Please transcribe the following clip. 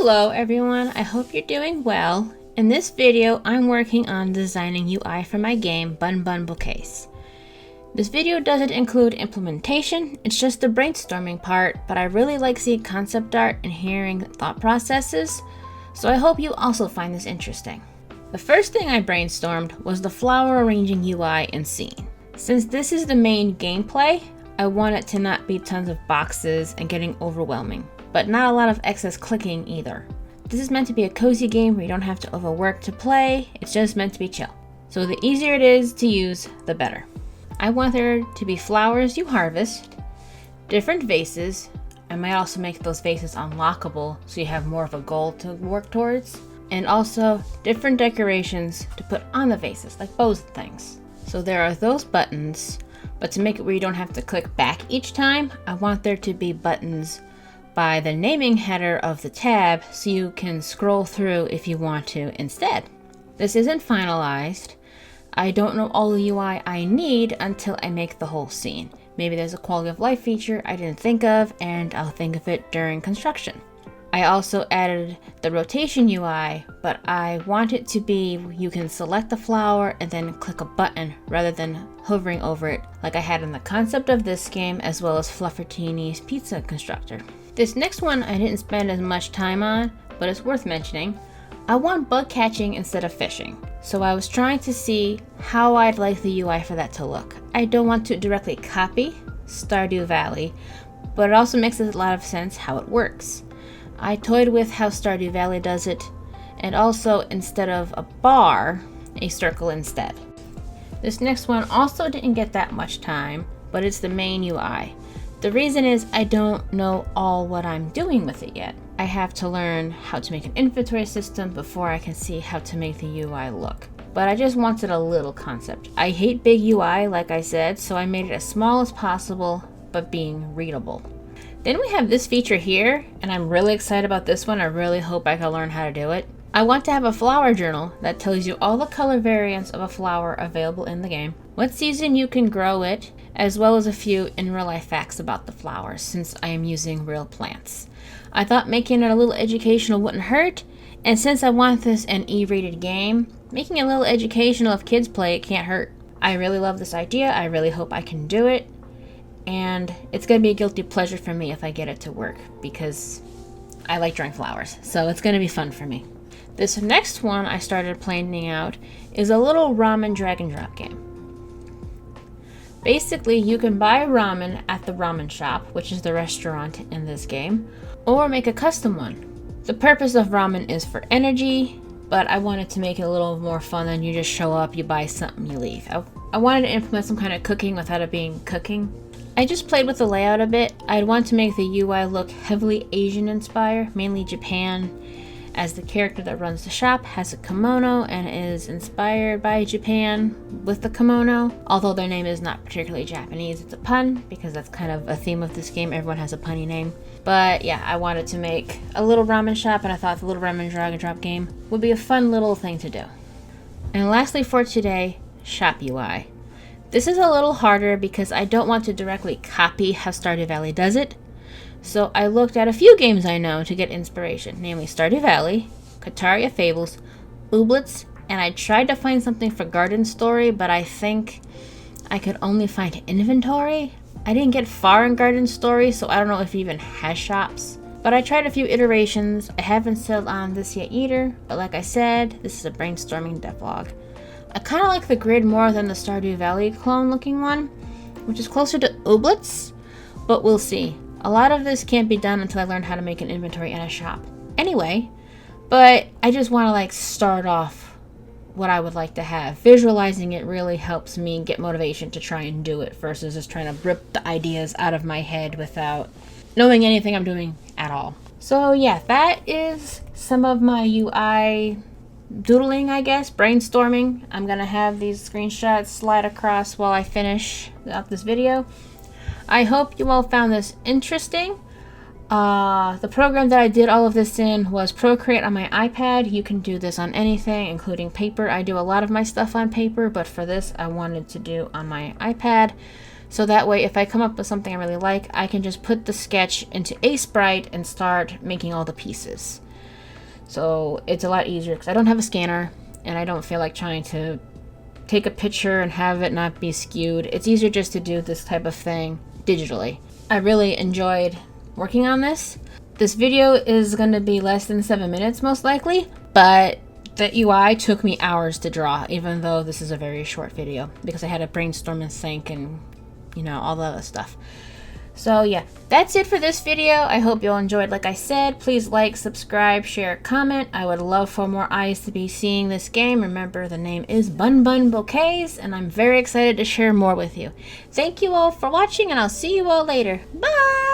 Hello everyone, I hope you're doing well. In this video, I'm working on designing UI for my game Bun Bun Bouquets. This video doesn't include implementation, it's just the brainstorming part, but I really like seeing concept art and hearing thought processes, so I hope you also find this interesting. The first thing I brainstormed was the flower arranging UI and scene. Since this is the main gameplay, I want it to not be tons of boxes and getting overwhelming, but not a lot of excess clicking either. This is meant to be a cozy game where you don't have to overwork to play, it's just meant to be chill. So the easier it is to use, the better. I want there to be flowers you harvest, different vases. I might also make those vases unlockable so you have more of a goal to work towards, and also different decorations to put on the vases, like bows and things. So there are those buttons, but to make it where you don't have to click back each time, I want there to be buttons by the naming header of the tab so you can scroll through if you want to instead. This isn't finalized. I don't know all the UI I need until I make the whole scene. Maybe there's a quality of life feature I didn't think of and I'll think of it during construction. I also added the rotation UI, but I want it to be you can select the flower and then click a button rather than hovering over it like I had in the concept of this game as well as Fluffertini's Pizza Constructor. This next one I didn't spend as much time on, but it's worth mentioning. I want bug catching instead of fishing, so I was trying to see how I'd like the UI for that to look. I don't want to directly copy Stardew Valley, but it also makes a lot of sense how it works. I toyed with how Stardew Valley does it, and also instead of a bar, a circle instead. This next one also didn't get that much time, but it's the main UI. The reason is I don't know all what I'm doing with it yet. I have to learn how to make an inventory system before I can see how to make the UI look. But I just wanted a little concept. I hate big UI, like I said, so I made it as small as possible, but being readable. Then we have this feature here, and I'm really excited about this one. I really hope I can learn how to do it. I want to have a flower journal that tells you all the color variants of a flower available in the game, what season you can grow it, as well as a few in real life facts about the flowers since I am using real plants. I thought making it a little educational wouldn't hurt, and since I want this an E-rated game, making it a little educational if kids play it can't hurt. I really love this idea, I really hope I can do it, and it's going to be a guilty pleasure for me if I get it to work because I like drawing flowers, so it's going to be fun for me. This next one I started planning out is a little ramen drag and drop game. Basically, you can buy ramen at the ramen shop, which is the restaurant in this game, or make a custom one. The purpose of ramen is for energy, but I wanted to make it a little more fun than you just show up, you buy something, you leave. I wanted to implement some kind of cooking without it being cooking. I just played with the layout a bit. I'd want to make the UI look heavily Asian inspired, mainly Japan, as the character that runs the shop has a kimono and is inspired by Japan with the kimono. Although their name is not particularly Japanese, it's a pun because that's kind of a theme of this game. Everyone has a punny name. But yeah, I wanted to make a little ramen shop and I thought the little ramen drag and drop game would be a fun little thing to do. And lastly for today, shop UI. This is a little harder because I don't want to directly copy how Stardew Valley does it. So I looked at a few games I know to get inspiration, namely Stardew Valley, Kataria Fables, Ooblets, and I tried to find something for Garden Story, but I think I could only find inventory. I didn't get far in Garden Story, so I don't know if it even has shops. But I tried a few iterations. I haven't settled on this yet either, but like I said, this is a brainstorming devlog. I kind of like the grid more than the Stardew Valley clone looking one, which is closer to Ooblets, but we'll see. A lot of this can't be done until I learn how to make an inventory and a shop. Anyway, but I just want to start off what I would like to have. Visualizing it really helps me get motivation to try and do it versus just trying to rip the ideas out of my head without knowing anything I'm doing at all. So yeah, that is some of my UI doodling, I guess, brainstorming. I'm gonna have these screenshots slide across while I finish up this video. I hope you all found this interesting. The program that I did all of this in was Procreate on my iPad. You can do this on anything, including paper. I do a lot of my stuff on paper, but for this I wanted to do on my iPad. So that way, if I come up with something I really like, I can just put the sketch into a sprite and start making all the pieces. So it's a lot easier because I don't have a scanner and I don't feel like trying to take a picture and have it not be skewed. It's easier just to do this type of thing digitally. I really enjoyed working on this. This video is going to be less than 7 minutes most likely, but the UI took me hours to draw, even though this is a very short video, because I had to brainstorm and think and, you know, all the other stuff. So yeah, that's it for this video. I hope you'll enjoy it. Like I said, please like, subscribe, share, comment. I would love for more eyes to be seeing this game. Remember, the name is Bun Bun Bouquets, and I'm very excited to share more with you. Thank you all for watching, and I'll see you all later. Bye!